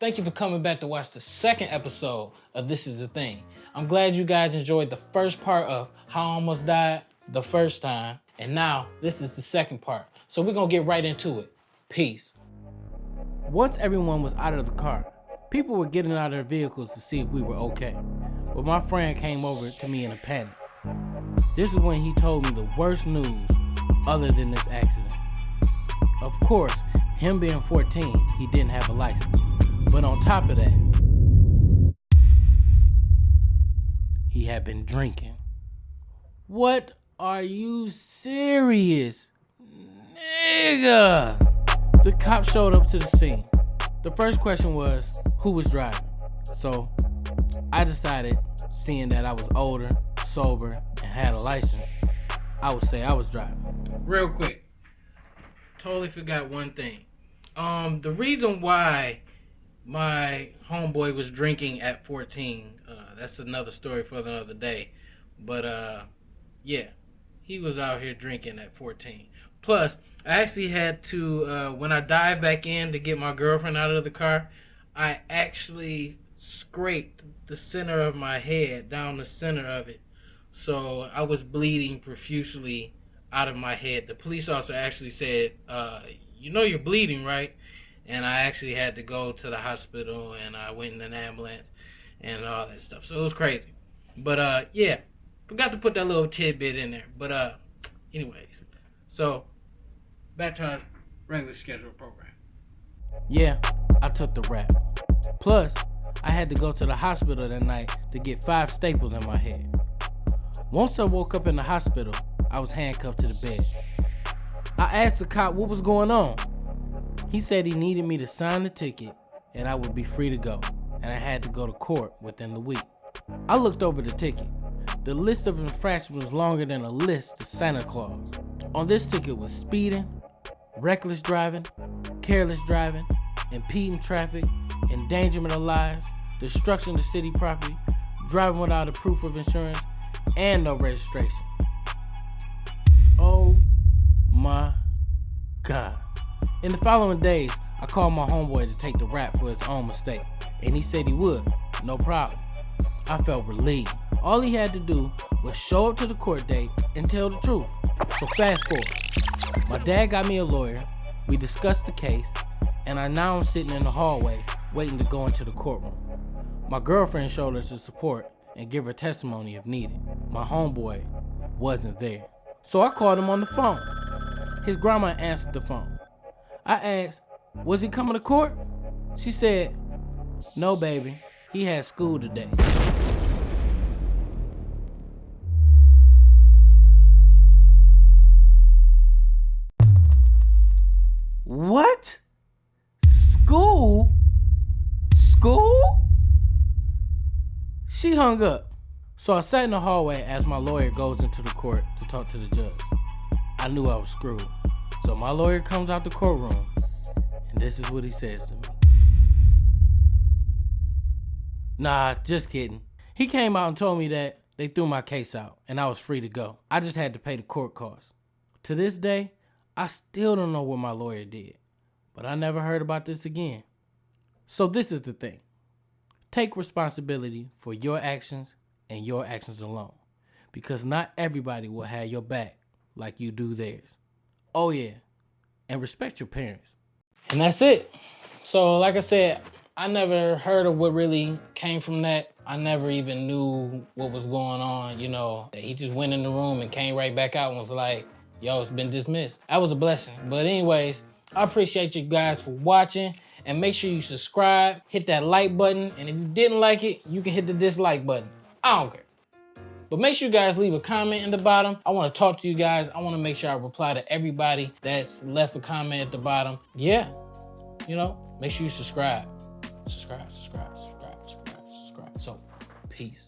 Thank you for coming back to watch the second episode of This Is the Thing. I'm glad you guys enjoyed the first part of how I almost died the first time. And now this is the second part. So we're gonna get right into it. Peace. Once everyone was out of the car, people were getting out of their vehicles to see if we were okay. But my friend came over to me in a panic. This is when he told me the worst news other than this accident. Of course, him being 14, he didn't have a license. But on top of that, he had been drinking. What? Are you serious? Nigga! The cop showed up to the scene. The first question was, who was driving? So I decided, seeing that I was older, sober, and had a license, I would say I was driving. Real quick, totally forgot one thing. The reason why my homeboy was drinking at 14, that's another story for another day. But yeah, he was out here drinking at 14. Plus, I actually had to, when I dived back in to get my girlfriend out of the car, I actually scraped the center of my head, down the center of it. So I was bleeding profusely out of my head. The police officer actually said, you know you're bleeding, right? And I actually had to go to the hospital, and I went in an ambulance and all that stuff. So it was crazy. But yeah, forgot to put that little tidbit in there. But anyways, so back to our regular scheduled program. Yeah, I took the rap. Plus, I had to go to the hospital that night to get 5 staples in my head. Once I woke up in the hospital, I was handcuffed to the bed. I asked the cop what was going on. He said he needed me to sign the ticket and I would be free to go, and I had to go to court within the week. I looked over the ticket. The list of infractions was longer than a list to Santa Claus. On this ticket was speeding, reckless driving, careless driving, impeding traffic, endangerment of lives, destruction of city property, driving without a proof of insurance, and no registration. Oh my God. In the following days, I called my homeboy to take the rap for his own mistake, and he said he would, no problem. I felt relieved. All he had to do was show up to the court date and tell the truth. So fast forward. My dad got me a lawyer, we discussed the case, and I now am sitting in the hallway waiting to go into the courtroom. My girlfriend showed us the support and give her testimony if needed. My homeboy wasn't there. So I called him on the phone. His grandma answered the phone. I asked, was he coming to court? She said, no baby, he had school today. What? School? School? She hung up. So I sat in the hallway as my lawyer goes into the court to talk to the judge. I knew I was screwed. So my lawyer comes out the courtroom, and this is what he says to me. Nah, just kidding. He came out and told me that they threw my case out and I was free to go. I just had to pay the court costs. To this day, I still don't know what my lawyer did, but I never heard about this again. So this is the thing. Take responsibility for your actions and your actions alone, because not everybody will have your back like you do theirs. Oh yeah, and respect your parents. And that's it. So like I said, I never heard of what really came from that. I never even knew what was going on, you know. He just went in the room and came right back out and was like, yo, it's been dismissed. That was a blessing. But anyways, I appreciate you guys for watching, and make sure you subscribe, hit that like button, and if you didn't like it, you can hit the dislike button. I don't care. But make sure you guys leave a comment in the bottom. I want to talk to you guys. I want to make sure I reply to everybody that's left a comment at the bottom. Yeah, you know, make sure you subscribe. Subscribe. So, peace.